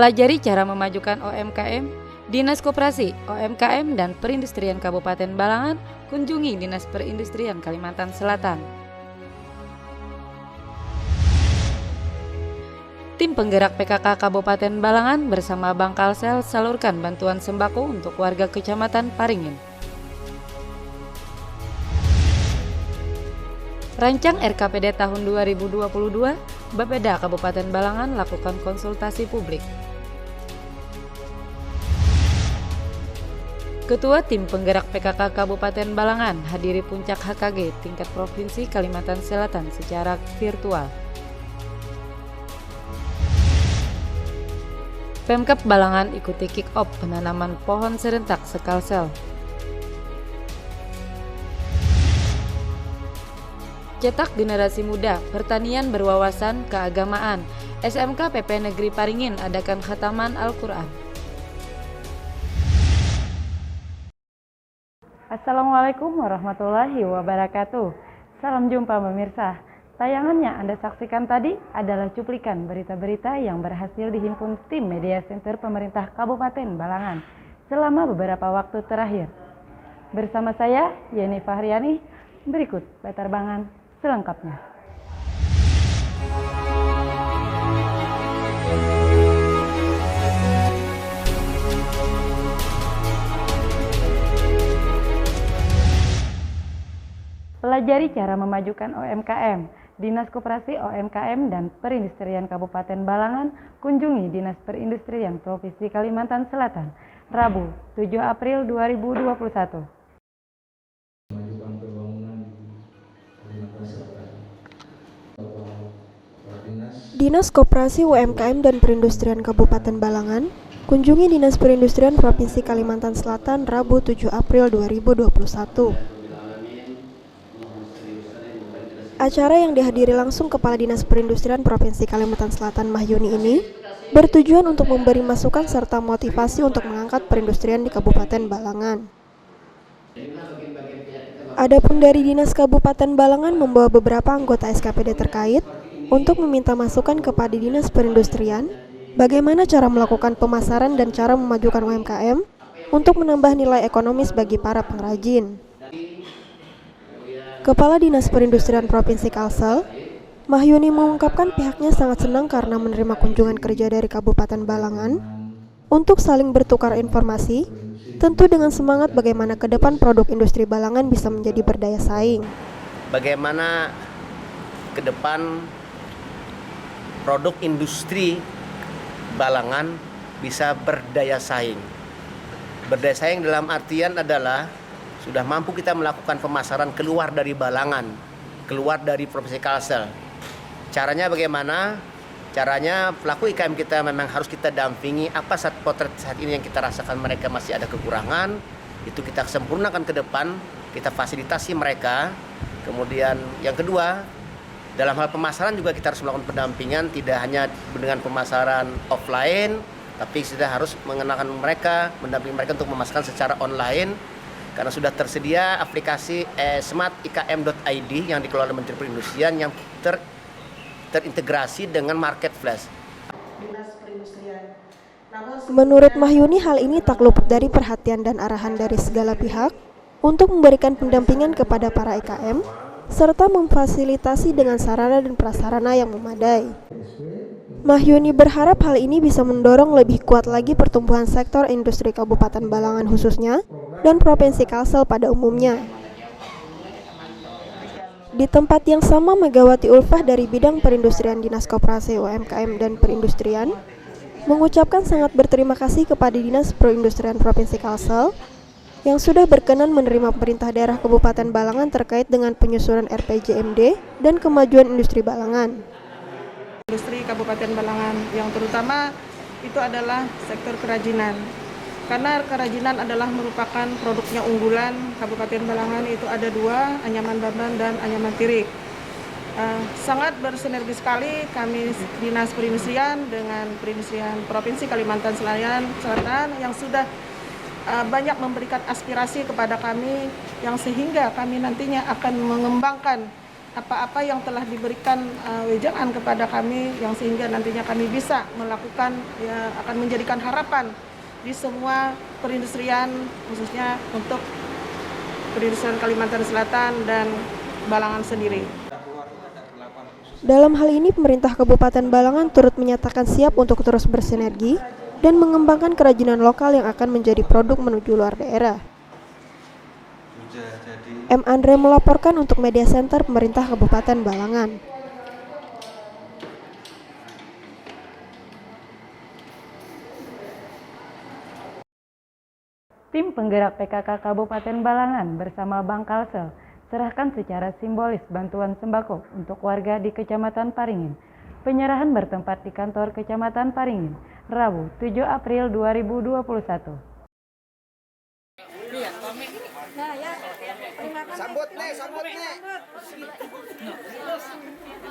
Pelajari cara memajukan UMKM, Dinas Koperasi, UMKM, dan Perindustrian Kabupaten Balangan, kunjungi Dinas Perindustrian Kalimantan Selatan. Tim penggerak PKK Kabupaten Balangan bersama Bank Kalsel salurkan bantuan sembako untuk warga Kecamatan Paringin. Rancang RKPD tahun 2022, Bapeda Kabupaten Balangan lakukan konsultasi publik. Ketua Tim Penggerak PKK Kabupaten Balangan hadiri puncak HKG tingkat Provinsi Kalimantan Selatan secara virtual. Pemkab Balangan ikuti kick-off penanaman pohon serentak sekalsel. Cetak generasi muda, pertanian berwawasan keagamaan. SMK PP Negeri Paringin adakan khataman Al-Quran. Assalamualaikum warahmatullahi wabarakatuh. Salam jumpa pemirsa. Tayangan yang Anda saksikan tadi adalah cuplikan berita-berita yang berhasil dihimpun tim Media Center Pemerintah Kabupaten Balangan selama beberapa waktu terakhir. Bersama saya, Yeni Fahriani, berikut penerbangan selengkapnya. Pelajari cara memajukan UMKM. Dinas Koperasi UMKM dan Perindustrian Kabupaten Balangan kunjungi Dinas Perindustrian Provinsi Kalimantan Selatan, Rabu 7 April 2021. Dinas Koperasi UMKM dan Perindustrian Kabupaten Balangan kunjungi Dinas Perindustrian Provinsi Kalimantan Selatan Rabu 7 April 2021. Acara yang dihadiri langsung Kepala Dinas Perindustrian Provinsi Kalimantan Selatan Mahyuni ini bertujuan untuk memberi masukan serta motivasi untuk mengangkat perindustrian di Kabupaten Balangan. Adapun dari Dinas Kabupaten Balangan membawa beberapa anggota SKPD terkait untuk meminta masukan kepada Dinas Perindustrian bagaimana cara melakukan pemasaran dan cara memajukan UMKM untuk menambah nilai ekonomis bagi para pengrajin. Kepala Dinas Perindustrian Provinsi Kalsel, Mahyuni mengungkapkan pihaknya sangat senang karena menerima kunjungan kerja dari Kabupaten Balangan untuk saling bertukar informasi, tentu dengan semangat bagaimana ke depan produk industri Balangan bisa menjadi berdaya saing. Bagaimana ke depan produk industri Balangan bisa berdaya saing. Berdaya saing dalam artian adalah sudah mampu kita melakukan pemasaran keluar dari Balangan, keluar dari Provinsi Kalsel. Caranya bagaimana? Caranya pelaku IKM kita memang harus kita dampingi apa potret saat ini yang kita rasakan mereka masih ada kekurangan, itu kita sempurnakan ke depan, kita fasilitasi mereka. Kemudian yang kedua, dalam hal pemasaran juga kita harus melakukan pendampingan, tidak hanya dengan pemasaran offline, tapi sudah harus mengenalkan mereka, mendampingi mereka untuk memasarkan secara online. Karena sudah tersedia aplikasi smartikm.id yang dikelola Menteri Perindustrian yang terintegrasi dengan marketplace. Menurut Mahyuni, hal ini tak luput dari perhatian dan arahan dari segala pihak untuk memberikan pendampingan kepada para IKM serta memfasilitasi dengan sarana dan prasarana yang memadai. Mahyuni berharap hal ini bisa mendorong lebih kuat lagi pertumbuhan sektor industri Kabupaten Balangan khususnya dan Provinsi Kalsel pada umumnya. Di tempat yang sama, Megawati Ulfah dari bidang perindustrian Dinas Koperasi UMKM dan Perindustrian mengucapkan sangat berterima kasih kepada Dinas Perindustrian Provinsi Kalsel yang sudah berkenan menerima pemerintah daerah Kabupaten Balangan terkait dengan penyusunan RPJMD dan kemajuan industri Balangan. Industri Kabupaten Balangan yang terutama itu adalah sektor kerajinan. Karena kerajinan adalah merupakan produknya unggulan Kabupaten Balangan, itu ada dua, anyaman baban dan anyaman tirik. Sangat bersinergi sekali kami Dinas Perindustrian dengan Perindustrian Provinsi Kalimantan Selatan yang sudah banyak memberikan aspirasi kepada kami yang sehingga kami nantinya akan mengembangkan apa-apa yang telah diberikan wejangan kepada kami yang sehingga nantinya kami bisa melakukan ya akan menjadikan harapan di semua perindustrian khususnya untuk perindustrian Kalimantan Selatan dan Balangan sendiri. Dalam hal ini, pemerintah Kabupaten Balangan turut menyatakan siap untuk terus bersinergi dan mengembangkan kerajinan lokal yang akan menjadi produk menuju luar daerah. M. Andre melaporkan untuk Media Center Pemerintah Kabupaten Balangan. Tim penggerak PKK Kabupaten Balangan bersama Bank Kalsel serahkan secara simbolis bantuan sembako untuk warga di Kecamatan Paringin. Penyerahan bertempat di kantor Kecamatan Paringin, Rabu 7 April 2021.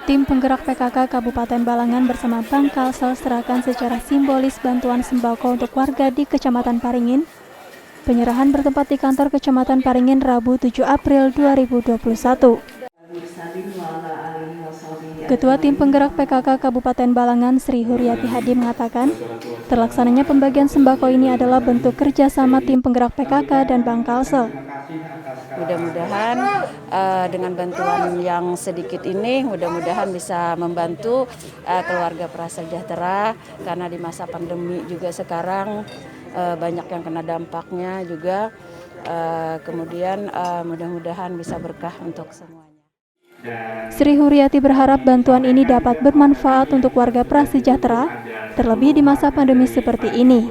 Tim penggerak PKK Kabupaten Balangan bersama Bank Kalsel serahkan secara simbolis bantuan sembako untuk warga di Kecamatan Paringin. Penyerahan bertempat di kantor Kecamatan Paringin Rabu 7 April 2021. Ketua Tim Penggerak PKK Kabupaten Balangan Sri Huryati Hadi mengatakan, terlaksananya pembagian sembako ini adalah bentuk kerjasama Tim Penggerak PKK dan Bank Kalsel. Mudah-mudahan dengan bantuan yang sedikit ini, mudah-mudahan bisa membantu keluarga prasejahtera karena di masa pandemi juga sekarang banyak yang kena dampaknya juga. Kemudian mudah-mudahan bisa berkah untuk semuanya. Sri Huryati berharap bantuan ini dapat bermanfaat untuk warga prasejahtera, terlebih di masa pandemi seperti ini.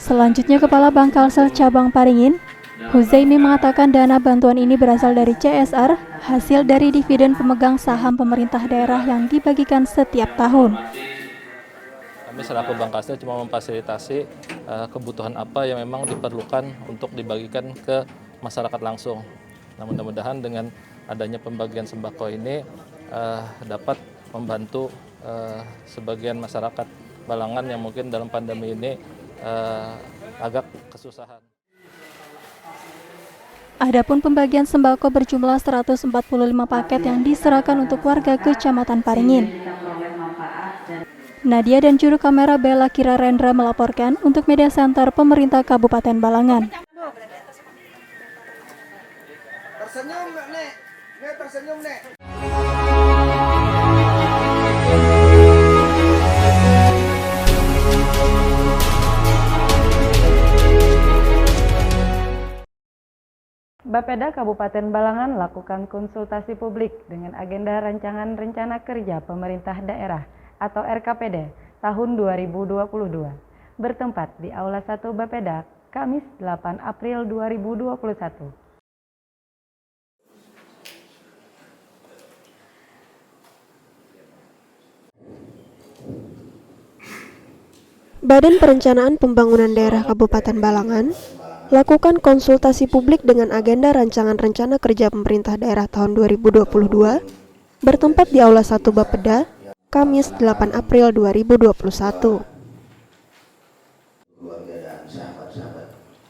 Selanjutnya, Kepala Bank Kalsel Cabang Paringin, Huzaimi mengatakan dana bantuan ini berasal dari CSR, hasil dari dividen pemegang saham pemerintah daerah yang dibagikan setiap tahun. Kami selaku Bank Kalsel cuma memfasilitasi kebutuhan apa yang memang diperlukan untuk dibagikan ke masyarakat langsung. Nah, mudah-mudahan dengan adanya pembagian sembako ini dapat membantu sebagian masyarakat Balangan yang mungkin dalam pandemi ini agak kesusahan. Adapun pembagian sembako berjumlah 145 paket yang diserahkan untuk warga Kecamatan Paringin. Nadia dan juru kamera Bella Kirarendra melaporkan untuk Media Center Pemerintah Kabupaten Balangan. Tersenyum nggak, Nek? Nek, tersenyum, Nek. Bapeda Kabupaten Balangan lakukan konsultasi publik dengan agenda rancangan rencana kerja pemerintah daerah atau RKPD tahun 2022 bertempat di Aula 1 Bapeda Kamis 8 April 2021. Badan Perencanaan Pembangunan Daerah Kabupaten Balangan lakukan konsultasi publik dengan agenda rancangan rencana kerja pemerintah daerah tahun 2022 bertempat di Aula 1 Bapeda, Kamis 8 April 2021.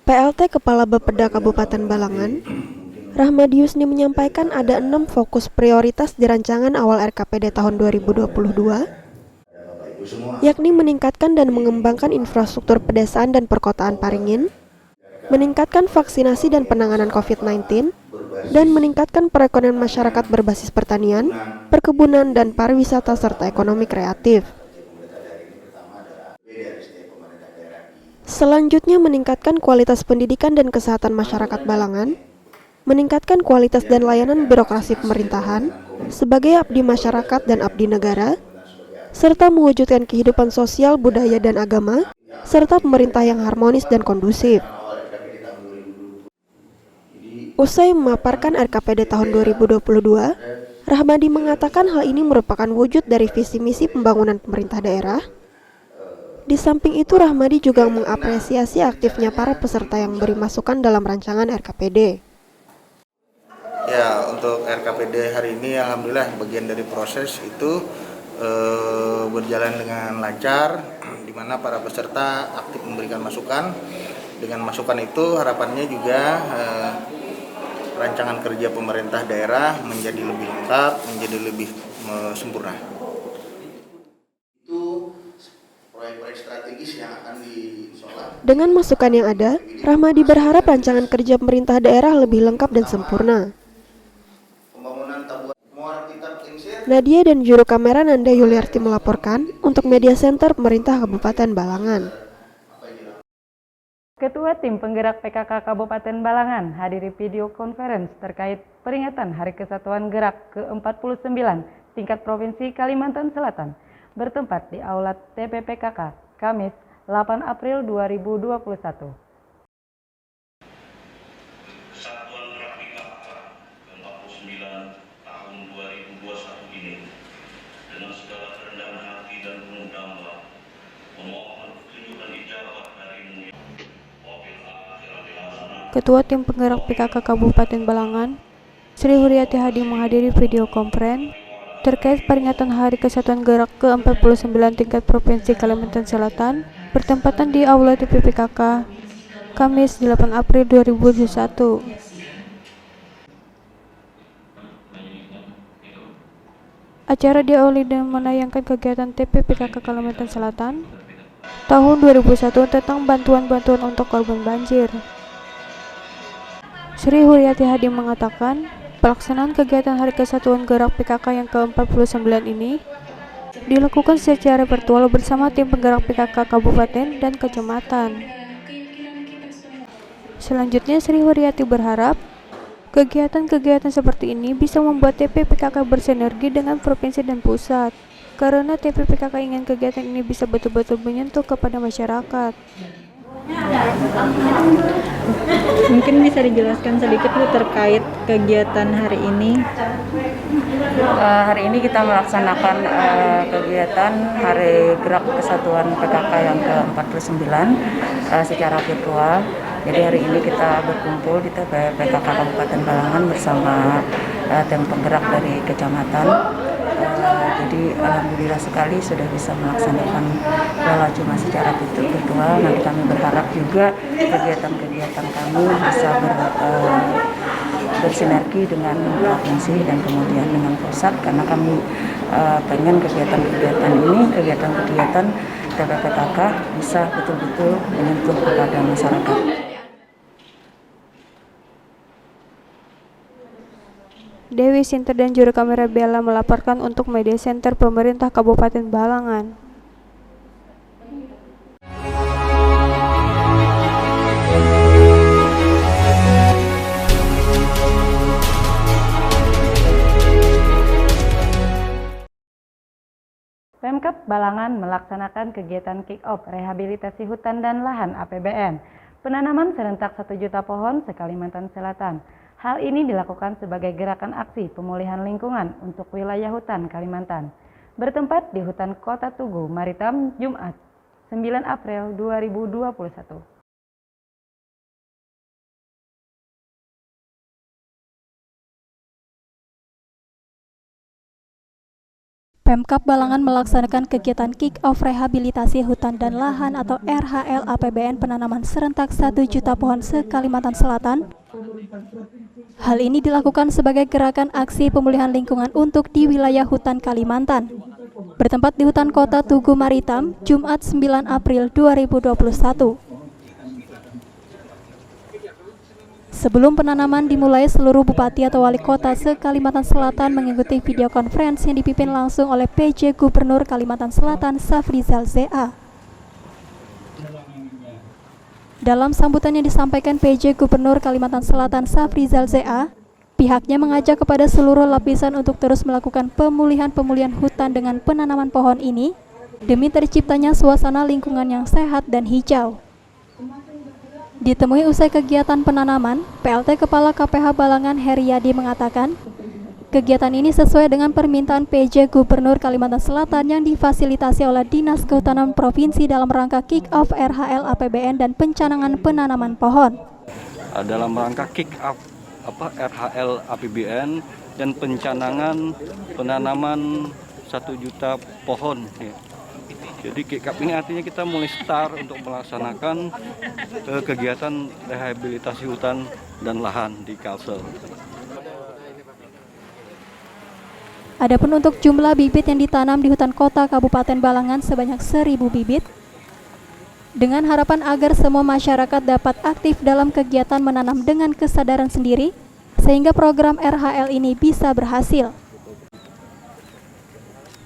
PLT Kepala Bapeda Kabupaten Balangan, Rahmadi Yusni menyampaikan ada 6 fokus prioritas di rancangan awal RKPD tahun 2022, yakni meningkatkan dan mengembangkan infrastruktur pedesaan dan perkotaan Paringin, meningkatkan vaksinasi dan penanganan COVID-19, dan meningkatkan perekonomian masyarakat berbasis pertanian, perkebunan, dan pariwisata serta ekonomi kreatif. Selanjutnya, meningkatkan kualitas pendidikan dan kesehatan masyarakat Balangan, meningkatkan kualitas dan layanan birokrasi pemerintahan sebagai abdi masyarakat dan abdi negara, serta mewujudkan kehidupan sosial, budaya, dan agama, serta pemerintah yang harmonis dan kondusif. Usai memaparkan RKPD tahun 2022, Rahmadi mengatakan hal ini merupakan wujud dari visi misi pembangunan pemerintah daerah. Di samping itu, Rahmadi juga mengapresiasi aktifnya para peserta yang memberi masukan dalam rancangan RKPD. Ya, untuk RKPD hari ini alhamdulillah bagian dari proses itu berjalan dengan lancar, di mana para peserta aktif memberikan masukan. Dengan masukan itu harapannya juga rancangan kerja pemerintah daerah menjadi lebih lengkap, menjadi lebih sempurna. Itu proyek-proyek strategis yang akan disolat. Dengan masukan yang ada, Rahmadi berharap rancangan kerja pemerintah daerah lebih lengkap dan sempurna. Nadia dan juru kamera Nanda Yuliarti melaporkan untuk Media Center Pemerintah Kabupaten Balangan. Ketua Tim Penggerak PKK Kabupaten Balangan hadiri video conference terkait peringatan Hari Kesatuan Gerak ke-49 tingkat Provinsi Kalimantan Selatan bertempat di Aula TPPKK Kamis 8 April 2021. Kesatuan Gerak PKK ke-49 tahun 2021 ini dengan segala kerendahan hati dan penuh damai memohon tunjukan ijabah darimu. Ketua Tim Penggerak PKK Kabupaten Balangan, Sri Huriati Hadi menghadiri video conference terkait peringatan Hari Kesatuan Gerak ke-49 tingkat Provinsi Kalimantan Selatan bertempatan di Aula TPPKK Kamis 8 April 2021. Acara diawali dengan menayangkan kegiatan TPPKK Kalimantan Selatan tahun 2001 tentang bantuan-bantuan untuk korban banjir. Sri Huriati Hadi mengatakan, pelaksanaan kegiatan Hari Kesatuan Gerak PKK yang ke-49 ini dilakukan secara virtual bersama tim penggerak PKK Kabupaten dan Kecamatan. Selanjutnya, Sri Huriati berharap kegiatan-kegiatan seperti ini bisa membuat TPPKK bersinergi dengan provinsi dan pusat, karena TPPKK ingin kegiatan ini bisa betul-betul menyentuh kepada masyarakat. Mungkin bisa dijelaskan sedikit Bu terkait kegiatan hari ini. Hari ini kita melaksanakan kegiatan Hari Gerak Kesatuan PKK yang ke-49 secara virtual. Jadi hari ini kita berkumpul di TPPKK Kabupaten Balangan bersama tim penggerak dari kecamatan. Jadi alhamdulillah sekali sudah bisa melaksanakan sholat Jumat secara virtual. Nanti kami berharap juga kegiatan-kegiatan kami bisa bersinergi dengan provinsi dan kemudian dengan pusat, karena kami pengen kegiatan-kegiatan ini, kegiatan-kegiatan TPPKK bisa betul-betul menyentuh kepada masyarakat. Dewi Sinta dan juru kamera Bella melaporkan untuk Media Center Pemerintah Kabupaten Balangan. Pemkab Balangan melaksanakan kegiatan kick-off rehabilitasi hutan dan lahan APBN, penanaman serentak 1 juta pohon se-Kalimantan Selatan. Hal ini dilakukan sebagai gerakan aksi pemulihan lingkungan untuk wilayah hutan Kalimantan, bertempat di Hutan Kota Tugu, Maritam, Jumat, 9 April 2021. Pemkab Balangan melaksanakan kegiatan kick-off rehabilitasi hutan dan lahan atau RHL APBN penanaman serentak 1 juta pohon se-Kalimantan Selatan. Hal ini dilakukan sebagai gerakan aksi pemulihan lingkungan untuk di wilayah hutan Kalimantan, bertempat di Hutan Kota Tugu Maritam, Jumat 9 April 2021. Sebelum penanaman dimulai, seluruh bupati atau wali kota se-Kalimantan Selatan mengikuti video conference yang dipimpin langsung oleh PJ Gubernur Kalimantan Selatan Safrizal ZA. Dalam sambutan yang disampaikan PJ Gubernur Kalimantan Selatan Safrizal ZA, pihaknya mengajak kepada seluruh lapisan untuk terus melakukan pemulihan hutan dengan penanaman pohon ini demi terciptanya suasana lingkungan yang sehat dan hijau. Ditemui usai kegiatan penanaman, PLT Kepala KPH Balangan Heriadi mengatakan, kegiatan ini sesuai dengan permintaan PJ Gubernur Kalimantan Selatan yang difasilitasi oleh Dinas Kehutanan Provinsi dalam rangka kick-off RHL APBN dan pencanangan penanaman pohon. Dalam rangka kick-off RHL APBN dan pencanangan penanaman 1 juta pohon. Jadi kick up ini artinya kita mulai start untuk melaksanakan kegiatan rehabilitasi hutan dan lahan di Kalsel. Adapun untuk jumlah bibit yang ditanam di hutan kota Kabupaten Balangan sebanyak 1.000 bibit, dengan harapan agar semua masyarakat dapat aktif dalam kegiatan menanam dengan kesadaran sendiri, sehingga program RHL ini bisa berhasil.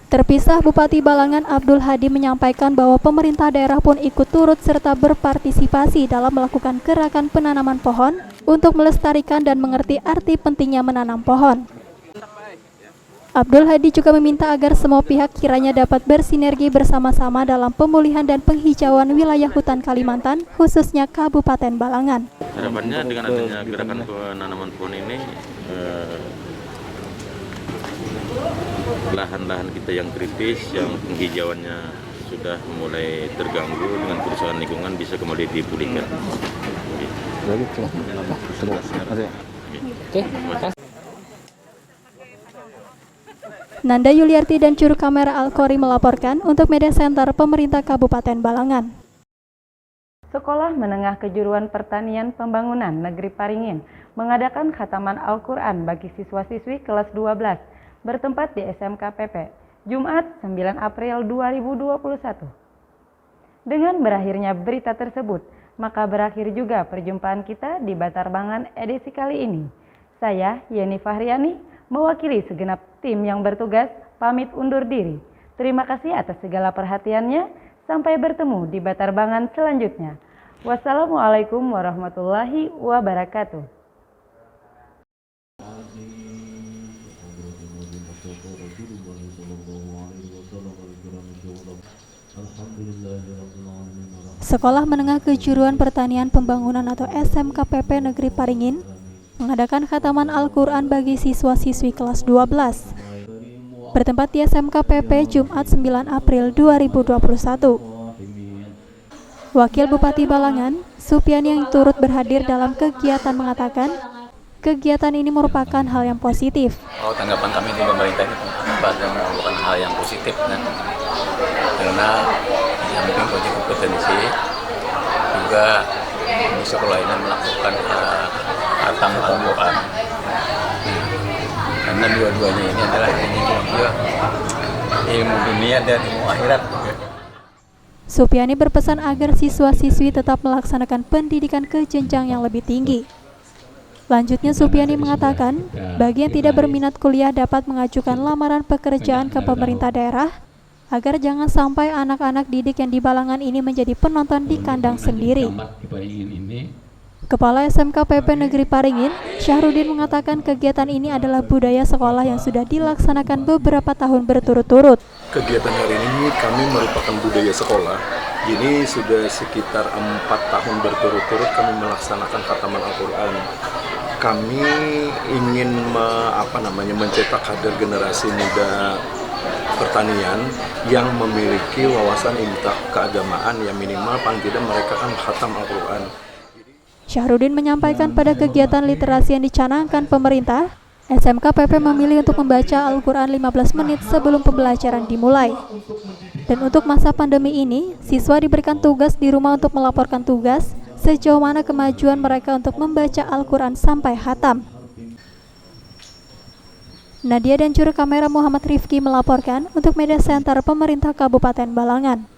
Terpisah, Bupati Balangan Abdul Hadi menyampaikan bahwa pemerintah daerah pun ikut turut serta berpartisipasi dalam melakukan gerakan penanaman pohon untuk melestarikan dan mengerti arti pentingnya menanam pohon. Abdul Hadi juga meminta agar semua pihak kiranya dapat bersinergi bersama-sama dalam pemulihan dan penghijauan wilayah hutan Kalimantan, khususnya Kabupaten Balangan. Harapannya dengan adanya gerakan penanaman pohon ini, lahan-lahan kita yang kritis, yang penghijauannya sudah mulai terganggu dengan kerusakan lingkungan bisa kembali dipulihkan. Nanda Yuliarti dan juru kamera Al-Qori melaporkan untuk Media Center Pemerintah Kabupaten Balangan. Sekolah Menengah Kejuruan Pertanian Pembangunan Negeri Paringin mengadakan khataman Al-Quran bagi siswa-siswi kelas 12 bertempat di SMK PP, Jumat 9 April 2021. Dengan berakhirnya berita tersebut, maka berakhir juga perjumpaan kita di Batarbangan edisi kali ini. Saya, Yeni Fahriani, mewakili segenap tim yang bertugas, pamit undur diri. Terima kasih atas segala perhatiannya. Sampai bertemu di Batarbangan selanjutnya. Wassalamualaikum warahmatullahi wabarakatuh. Sekolah Menengah Kejuruan Pertanian Pembangunan atau SMK PP Negeri Paringin mengadakan khataman Al-Quran bagi siswa-siswi kelas 12 bertempat di SMK PP Jumat 9 April 2021. Wakil Bupati Balangan, Supiani yang turut berhadir dalam kegiatan mengatakan, kegiatan ini merupakan hal yang positif. Tanggapan kami di pemerintah ini merupakan hal yang positif, kan? Karena yang mungkin punya kompetensi juga di sekolah ini melakukan khatam Al-Quran. Karena dua-duanya ini adalah ilmu dunia dan ilmu akhirat. Supiani berpesan agar siswa-siswi tetap melaksanakan pendidikan ke jenjang yang lebih tinggi. Lanjutnya Supiani mengatakan, bagi yang tidak berminat kuliah dapat mengajukan lamaran pekerjaan ke pemerintah daerah, agar jangan sampai anak-anak didik yang di Balangan ini menjadi penonton di kandang sendiri. Kepala SMK PP Negeri Paringin, Syahrudin mengatakan kegiatan ini adalah budaya sekolah yang sudah dilaksanakan beberapa tahun berturut-turut. Kegiatan hari ini kami merupakan budaya sekolah. Ini sudah sekitar 4 tahun berturut-turut kami melaksanakan khataman Al-Quran. Kami ingin mencetak kader generasi muda pertanian yang memiliki wawasan ilmu keagamaan yang minimal paling tidak mereka kan khatam Al-Quran. Syahrudin menyampaikan pada kegiatan literasi yang dicanangkan pemerintah, SMK PP memilih untuk membaca Al-Quran 15 menit sebelum pembelajaran dimulai. Dan untuk masa pandemi ini, siswa diberikan tugas di rumah untuk melaporkan tugas sejauh mana kemajuan mereka untuk membaca Al-Quran sampai khatam. Nadia dan juru kamera Muhammad Rifki melaporkan untuk Media Center Pemerintah Kabupaten Balangan.